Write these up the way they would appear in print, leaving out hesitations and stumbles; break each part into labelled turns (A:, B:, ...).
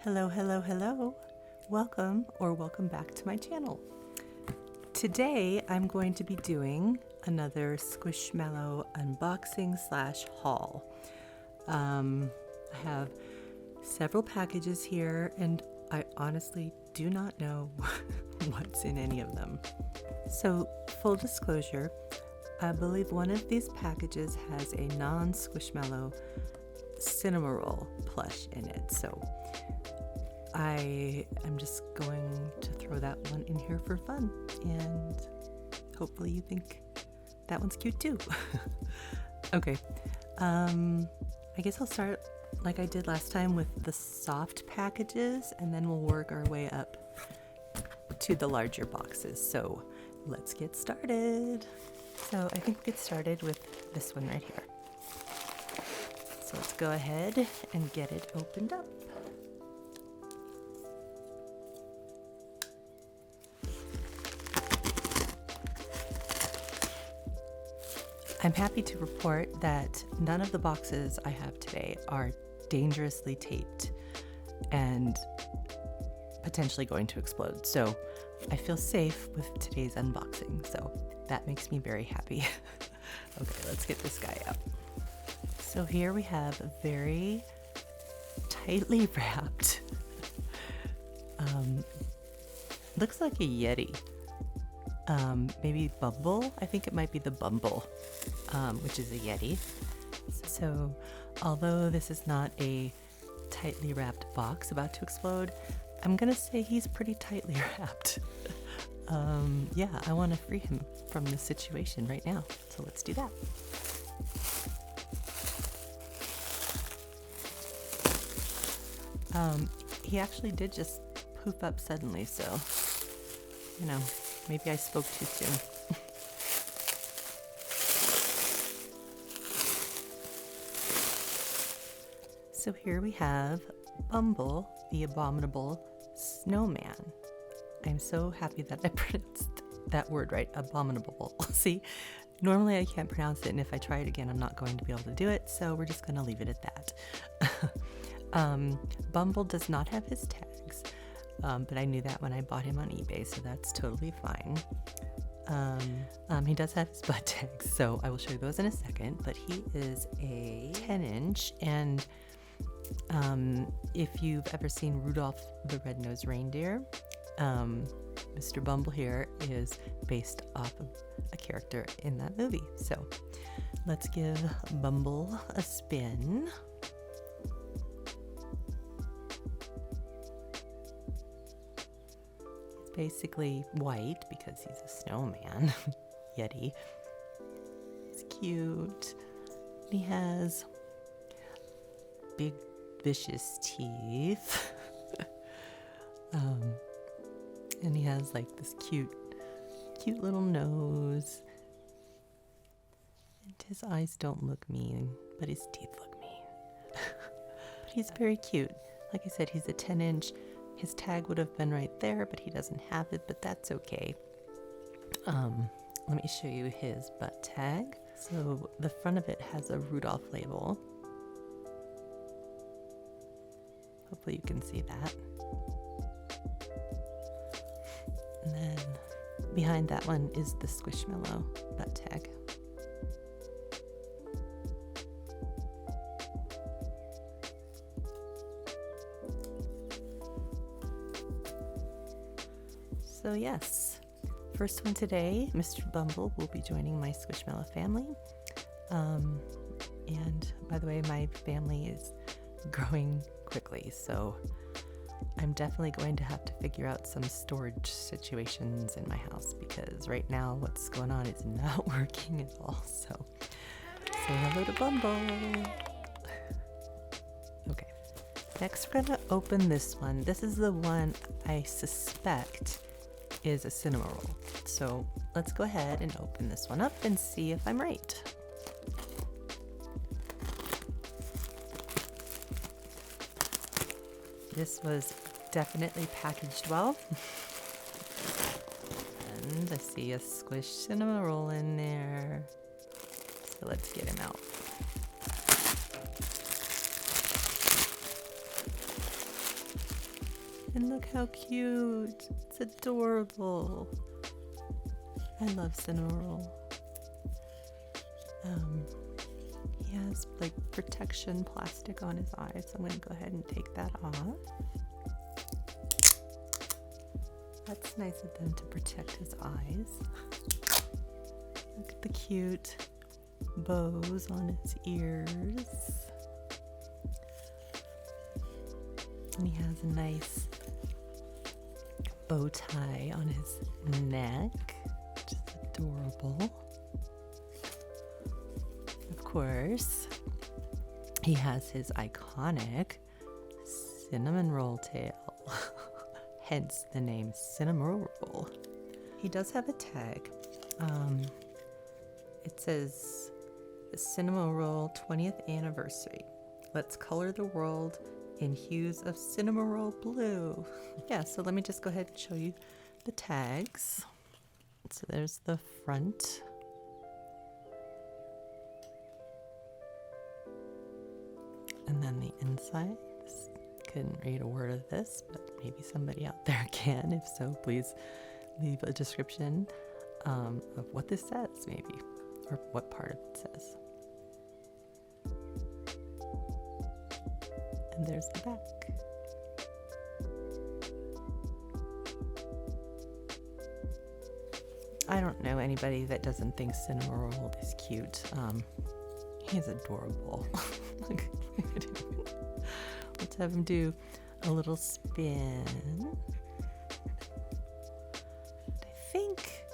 A: Hello, hello, hello. Welcome or welcome back to my channel. Today I'm going to be doing another Squishmallow unboxing / haul. I have several packages here and I honestly do not know what's in any of them. So full disclosure, I believe one of these packages has a non-Squishmallow cinema roll plush in it. So I am just going to throw that one in here for fun, and hopefully you think that one's cute too. Okay, I guess I'll start like I did last time with the soft packages, and then we'll work our way up to the larger boxes. So let's get started. So I think we'll get started with this one right here. So let's go ahead and get it opened up. I'm happy to report that none of the boxes I have today are dangerously taped and potentially going to explode. So I feel safe with today's unboxing. So that makes me very happy. Okay, let's get this guy out. So here we have a very tightly wrapped, looks like a Yeti. Maybe Bumble. I think it might be the Bumble, which is a Yeti. So although this is not a tightly wrapped box about to explode, I'm gonna say he's pretty tightly wrapped. Yeah, I want to free him from this situation right now. So let's do that. He actually did just poof up suddenly, so, you know, maybe I spoke too soon. So here we have Bumble, the abominable snowman. I'm so happy that I pronounced that word right, abominable. See, normally I can't pronounce it, and if I try it again, I'm not going to be able to do it, so we're just going to leave it at that. Bumble does not have his tags, but I knew that when I bought him on eBay, so that's totally fine. He does have his butt tags, so I will show you those in a second, but he is a 10-inch, and if you've ever seen Rudolph the Red-Nosed Reindeer, Mr. Bumble here is based off of a character in that movie. So let's give Bumble a spin. He's basically white because he's a snowman, Yeti. He's cute. He has big vicious teeth. And he has like this cute little nose. And his eyes don't look mean, but his teeth look mean. But he's very cute. Like I said, he's a 10-inch. His tag would have been right there, but he doesn't have it, but that's okay. Let me show you his butt tag. So the front of it has a Rudolph label. Hopefully you can see that. And then behind that one is the Squishmallow butt tag. So yes, first one today, Mr. Bumble will be joining my Squishmallow family. And by the way, my family is growing quickly, so I'm definitely going to have to figure out some storage situations in my house, because right now what's going on is not working at all. So say hello to Bumble. Okay, next we're gonna open this one. This is the one I suspect is a cinema roll. So let's go ahead and open this one up and see if I'm right. This was definitely packaged well. And I see a squish cinema roll in there. So let's get him out. And look how cute. It's adorable. I love Cinnamoroll. He has like protection plastic on his eyes, so I'm going to go ahead and take that off. That's nice of them to protect his eyes. Look at the cute bows on his ears. And he has a nice bow tie on his neck, which is adorable. Of course, he has his iconic cinnamon roll tail, hence the name Cinnamon Roll. He does have a tag. It says Cinnamon Roll 20th anniversary. Let's color the world in hues of Cinnamon blue. Yeah, so let me just go ahead and show you the tags. So there's the front. And then the inside. Couldn't read a word of this, but maybe somebody out there can. If so, please leave a description of what this says, maybe, or what part of it says. And there's the back. I don't know anybody that doesn't think Cinnamoroll is cute. He's adorable. Let's have him do a little spin. I think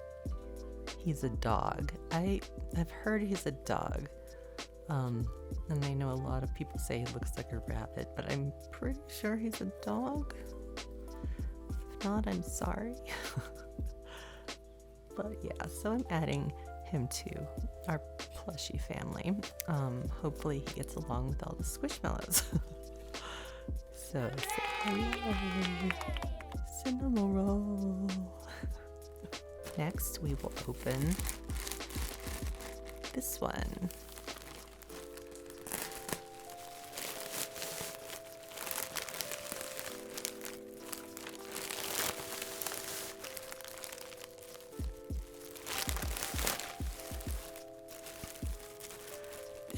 A: he's a dog. I've heard he's a dog. And I know a lot of people say he looks like a rabbit, but I'm pretty sure he's a dog. If not, I'm sorry. But yeah, so I'm adding him to our plushie family. Hopefully he gets along with all the Squishmallows. So say hello, Cinnamoroll. Next, we will open this one.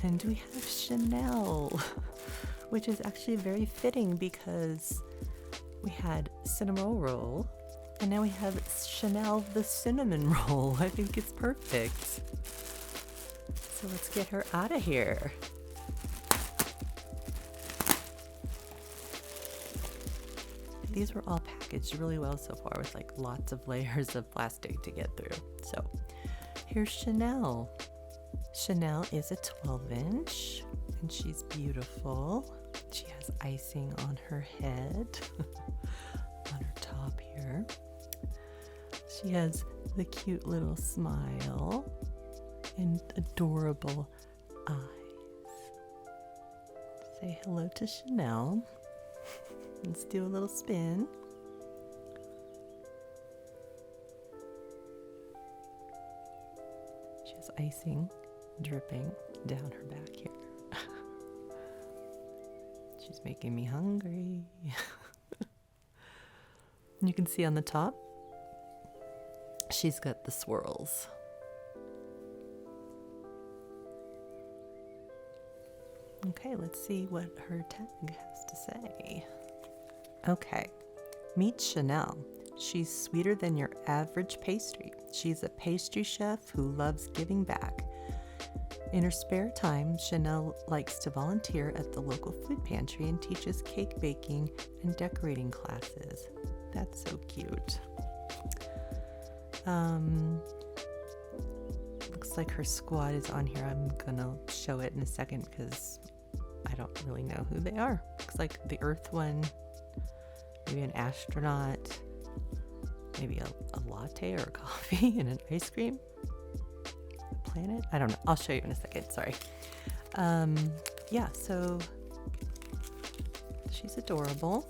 A: And we have Chanel, which is actually very fitting because we had Cinnamon Roll and now we have Chanel the Cinnamon Roll. I think it's perfect. So let's get her out of here. These were all packaged really well so far with like lots of layers of plastic to get through. So here's Chanel. Chanel is a 12-inch and she's beautiful. She has icing on her head, on her top here. She has the cute little smile and adorable eyes. Say hello to Chanel. Let's do a little spin. She has icing dripping down her back here. She's making me hungry. You can see on the top, she's got the swirls. Okay, let's see what her tag has to say. Okay, meet Chanel. She's sweeter than your average pastry. She's a pastry chef who loves giving back. In her spare time, Chanel likes to volunteer at the local food pantry and teaches cake baking and decorating classes. That's so cute. Looks like her squad is on here. I'm gonna show it in a second because I don't really know who they are. Looks like the Earth one, maybe an astronaut, maybe a latte or a coffee and an ice cream. Planet? I don't know. I'll show you in a second. Sorry. Yeah, so she's adorable.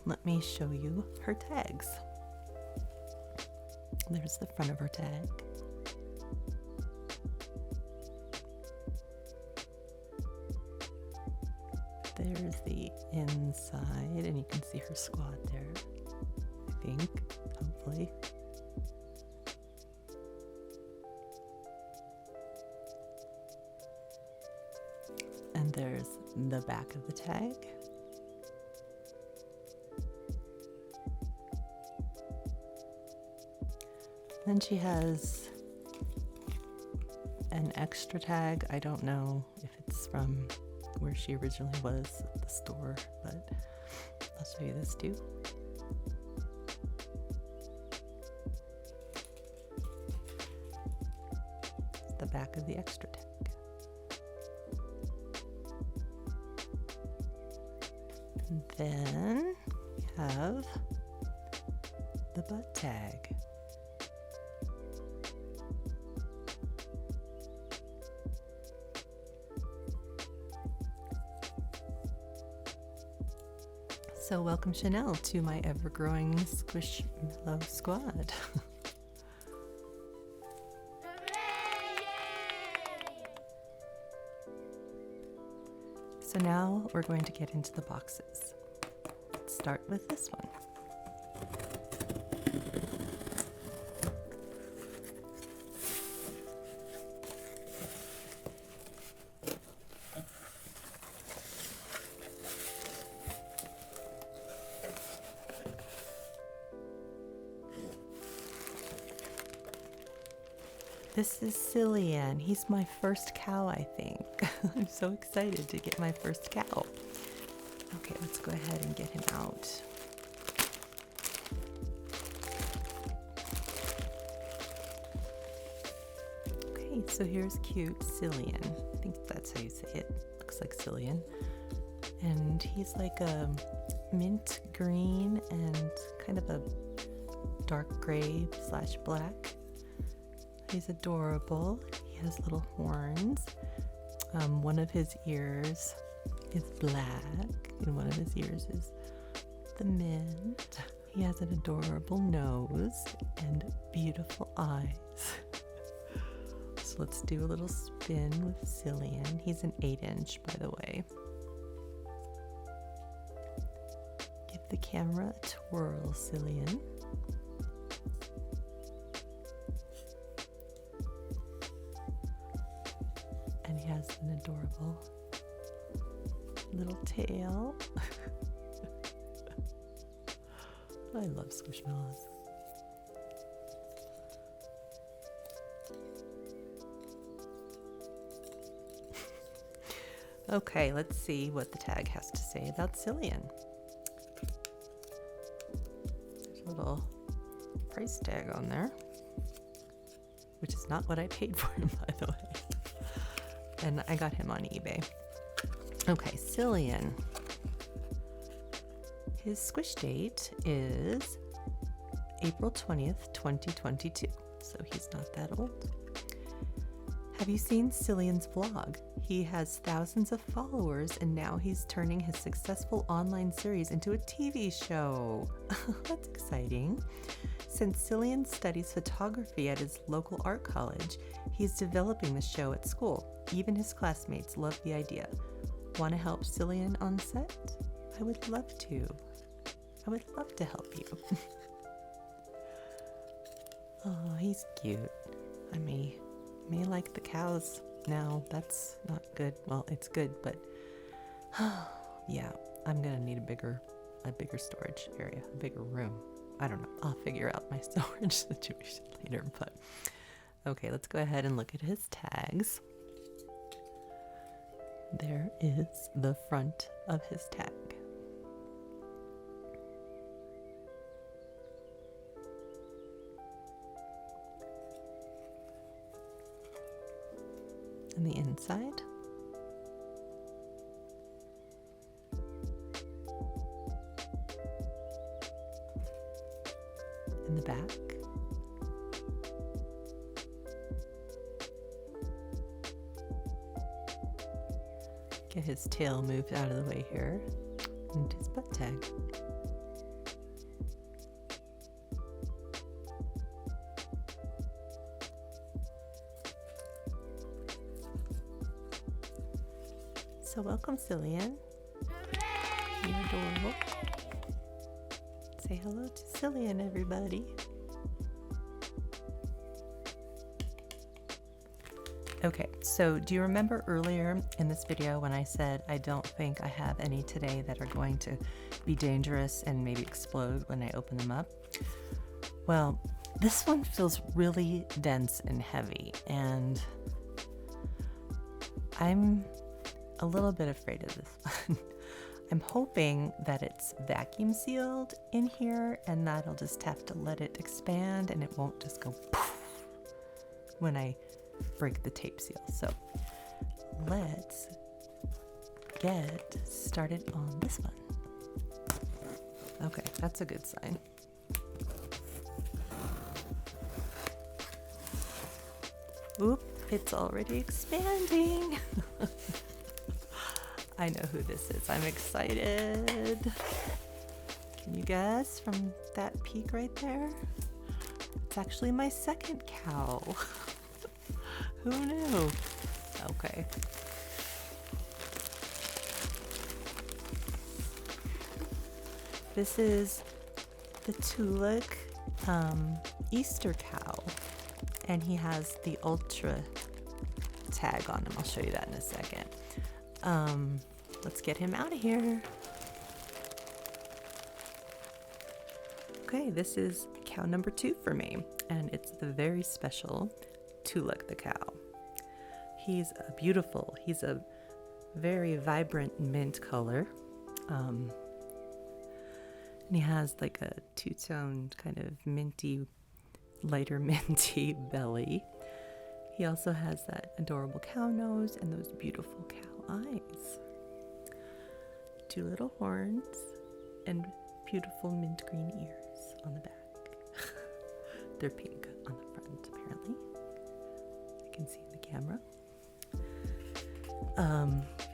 A: Let me show you her tags. There's the front of her tag. There's the inside, and you can see her squad there, I think, hopefully. And there's the back of the tag. Then she has an extra tag. I don't know if it's from where she originally was at the store, but I'll show you this too. It's the back of the extra tag. And then we have the butt tag. So welcome Chanel to my ever-growing Squishmallow squad. So now we're going to get into the boxes. Let's start with this one. This is Cillian. He's my first cow, I think. I'm so excited to get my first cow. Okay, let's go ahead and get him out. Okay, so here's cute Cillian. I think that's how you say it. Looks like Cillian. And he's like a mint green and kind of a dark gray / black. He's adorable. He has little horns. One of his ears is black, and one of his ears is the mint. He has an adorable nose and beautiful eyes. So let's do a little spin with Cillian. He's an 8-inch, by the way. Give the camera a twirl, Cillian. And he has an adorable little tail. I love Squishmallows. Okay, let's see what the tag has to say about Cillian. There's a little price tag on there, which is not what I paid for him, by the way. And I got him on eBay. Okay, Cillian. His squish date is April 20th, 2022. So he's not that old. Have you seen Cillian's vlog? He has thousands of followers and now he's turning his successful online series into a TV show. That's exciting. Since Cillian studies photography at his local art college, he's developing the show at school. Even his classmates love the idea. Want to help Cillian on set? I would love to. I would love to help you. Oh, he's cute. I may like the cows now. That's not good. Well, it's good, but yeah, I'm gonna need a bigger storage area, a bigger room. I don't know. I'll figure out my storage situation later, but okay, let's go ahead and look at his tags. There is the front of his tag. And the inside. And the back. Get his tail moved out of the way here. And his butt tag. So welcome, Cillian. Bumble. Say hello to Cillian, everybody. Okay, so do you remember earlier in this video when I said I don't think I have any today that are going to be dangerous and maybe explode when I open them up? Well, this one feels really dense and heavy, and I'm a little bit afraid of this one. I'm hoping that it's vacuum sealed in here and that I'll just have to let it expand and it won't just go poof when I break the tape seal. So let's get started on this one. Okay, that's a good sign. Oop, it's already expanding. I know who this is. I'm excited. Can you guess from that peak right there? It's actually my second cow. Who knew? Okay. This is the Tulip Easter cow, and he has the Ultra tag on him. I'll show you that in a second. Let's get him out of here. Okay, this is cow number 2 for me, and it's the very special Tulip the cow. He's a very vibrant mint color. And he has like a two-toned kind of minty, lighter minty belly. He also has that adorable cow nose and those beautiful cow eyes. 2 little horns and beautiful mint green ears on the back. They're pink on the front, apparently. I can see in the camera.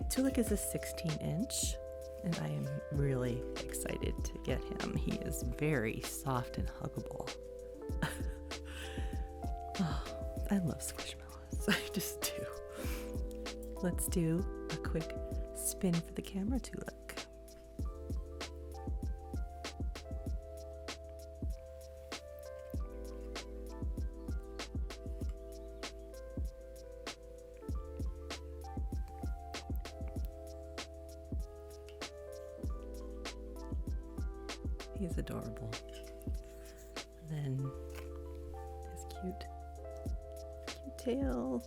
A: Tulip is a 16-inch, and I am really excited to get him. He is very soft and huggable. Oh, I love Squishmallows. I just do. Let's do a quick spin for the camera to look. He's adorable. And then his cute tail.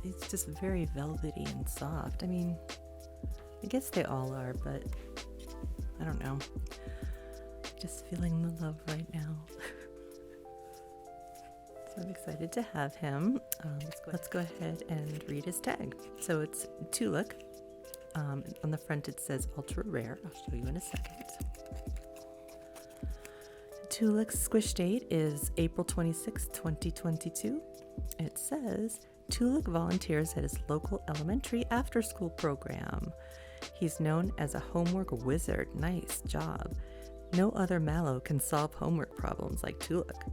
A: It's just very velvety and soft. I mean, I guess they all are, but I don't know. Just feeling the love right now. So I'm excited to have him. Let's go ahead and read his tag. So it's Tulip. On the front it says ultra rare. I'll show you in a second. Tulip's squish date is April 26, 2022. It says Tulip volunteers at his local elementary after-school program. He's known as a homework wizard. Nice job. No other mallow can solve homework problems like Tulip.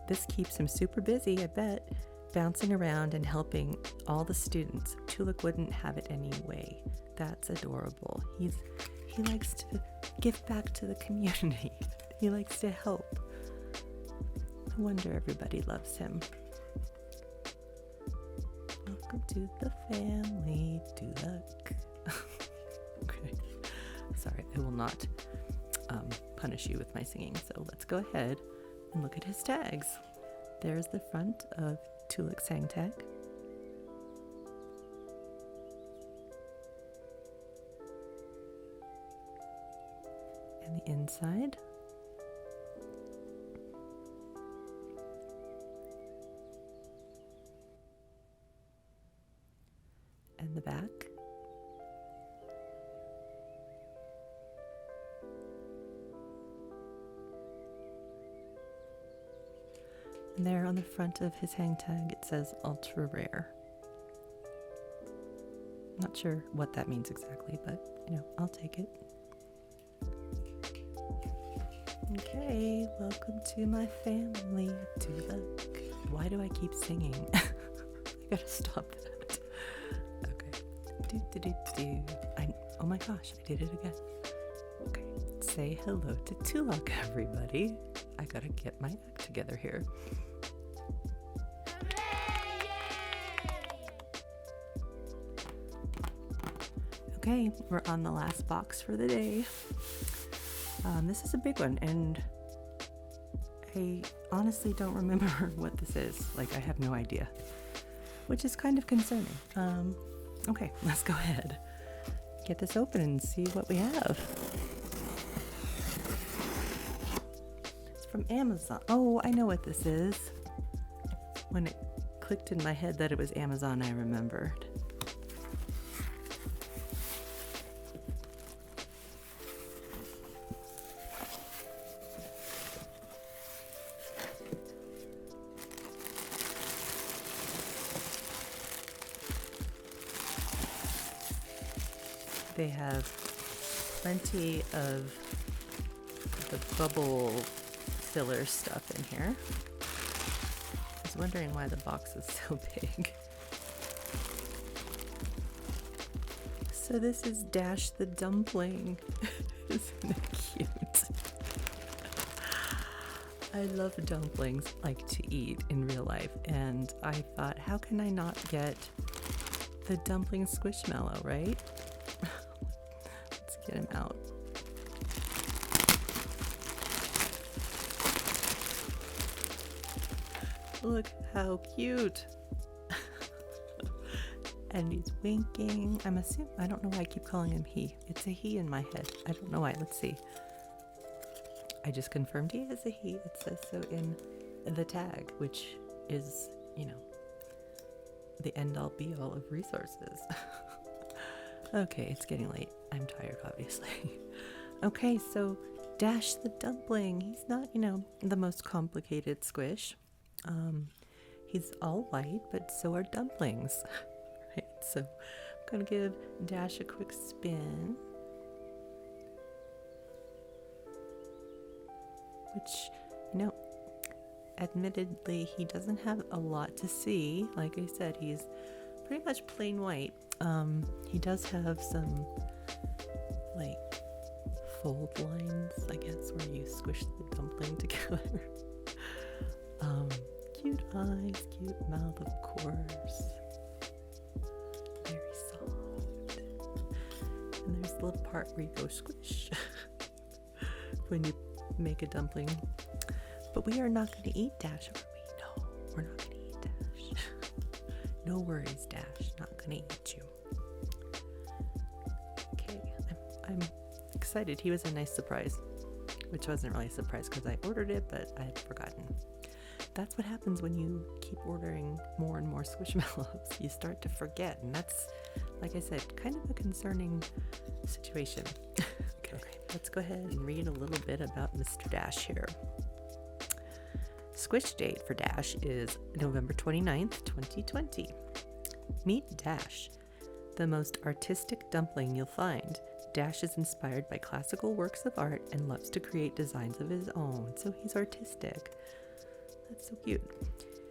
A: This keeps him super busy, I bet, bouncing around and helping all the students. Tulip wouldn't have it anyway. That's adorable. He likes to give back to the community. He likes to help. No wonder everybody loves him. Welcome to the family, Tulip. Okay. Sorry, I will not punish you with my singing. So let's go ahead and look at his tags. There's the front of Tulip's hang tag. And the inside. And the back. And there on the front of his hang tag it says ultra rare. Not sure what that means exactly, but I'll take it. Okay, welcome to my family, Tulip. Why do I keep singing? I gotta stop that. Oh my gosh, I did it again. Okay, say hello to Tulip, everybody. I gotta get my act together here. Okay, we're on the last box for the day. This is a big one, and I honestly don't remember what this is. Like, I have no idea, which is kind of concerning. Okay, let's go ahead. Get this open and see what we have. It's from Amazon. Oh, I know what this is. When it clicked in my head that it was Amazon, I remembered. They have plenty of the bubble filler stuff in here. I was wondering why the box is so big. So this is Dash the dumpling. Isn't it cute? I love dumplings, like to eat in real life, and I thought, how can I not get the dumpling squishmallow, right? Get him out. Look how cute. And he's winking. I'm assuming, I don't know why I keep calling him he. It's a he in my head. I don't know why. Let's see. I just confirmed he is a he. It says so in the tag, which is, you know, the end all be all of resources. Okay, it's getting late. I'm tired, obviously. Okay, so Dash the dumpling. He's not, you know, the most complicated squish. He's all white, but so are dumplings. Right, so I'm going to give Dash a quick spin. Which, you know, admittedly, he doesn't have a lot to see. Like I said, he's pretty much plain white. He does have some like fold lines, I guess, where you squish the dumpling together. Cute eyes, cute mouth, of course. Very soft. And there's the little part where you go squish when you make a dumpling. But we are not going to eat Dash, are we? No, we're not going to eat Dash. No worries, Dash. Not going to eat you. Okay, I'm excited. He was a nice surprise, which wasn't really a surprise because I ordered it, but I had forgotten. That's what happens when you keep ordering more and more Squishmallows. You start to forget, and that's, like I said, kind of a concerning situation. Okay, let's go ahead and read a little bit about Mr. Dash here. Squish date for Dash is November 29th, 2020. Meet Dash, the most artistic dumpling you'll find. Dash is inspired by classical works of art and loves to create designs of his own, so he's artistic. That's so cute.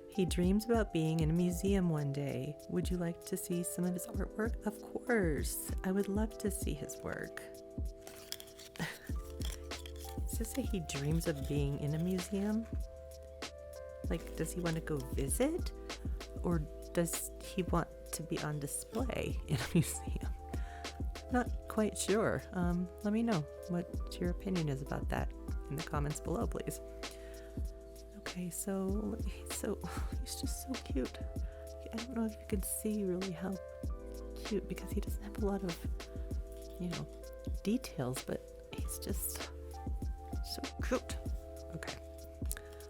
A: He dreams about being in a museum one day. Would you like to see some of his artwork? Of course. I would love to see his work. Does this say he dreams of being in a museum? Like, does he want to go visit? Or does he want to be on display in a museum? Not quite sure. Let me know what your opinion is about that in the comments below, please. Okay, so he's just so cute. I don't know if you can see really how cute, because he doesn't have a lot of, you know, details, but he's just so cute. Okay,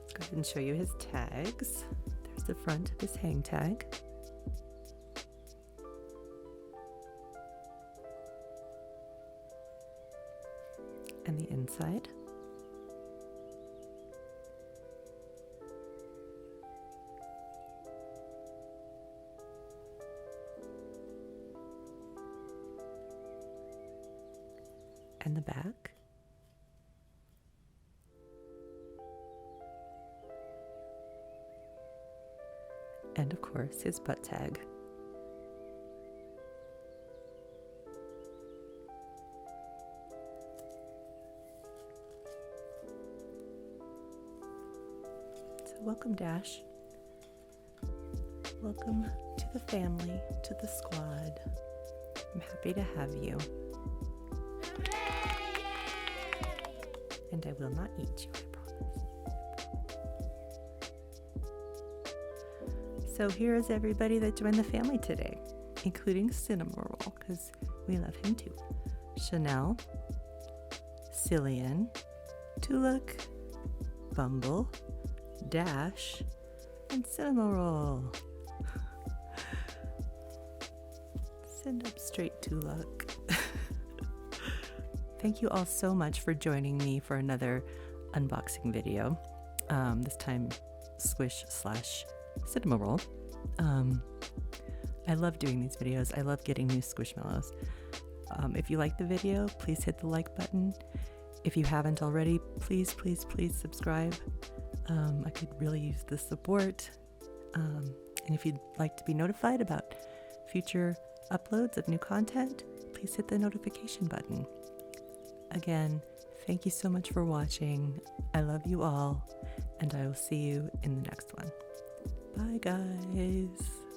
A: let's go ahead and show you his tags. There's the front of his hang tag. And the inside. And the back. And of course his butt tag. welcome, Dash. Welcome to the family, to the squad. I'm happy to have you. And I will not eat you, I promise. So here is everybody that joined the family today, including Cinnamoroll, because we love him too. Chanel, Cillian, Tulip, Bumble, Dash, and Cinnamoroll. Send up straight to luck. Thank you all so much for joining me for another unboxing video. This time Squish/Cinnamoroll. I love doing these videos. I love getting new Squishmallows. If you like the video, please hit the like button. If you haven't already, please subscribe. I could really use the support. And if you'd like to be notified about future uploads of new content, please hit the notification button. Again, thank you so much for watching. I love you all, and I will see you in the next one. Bye, guys.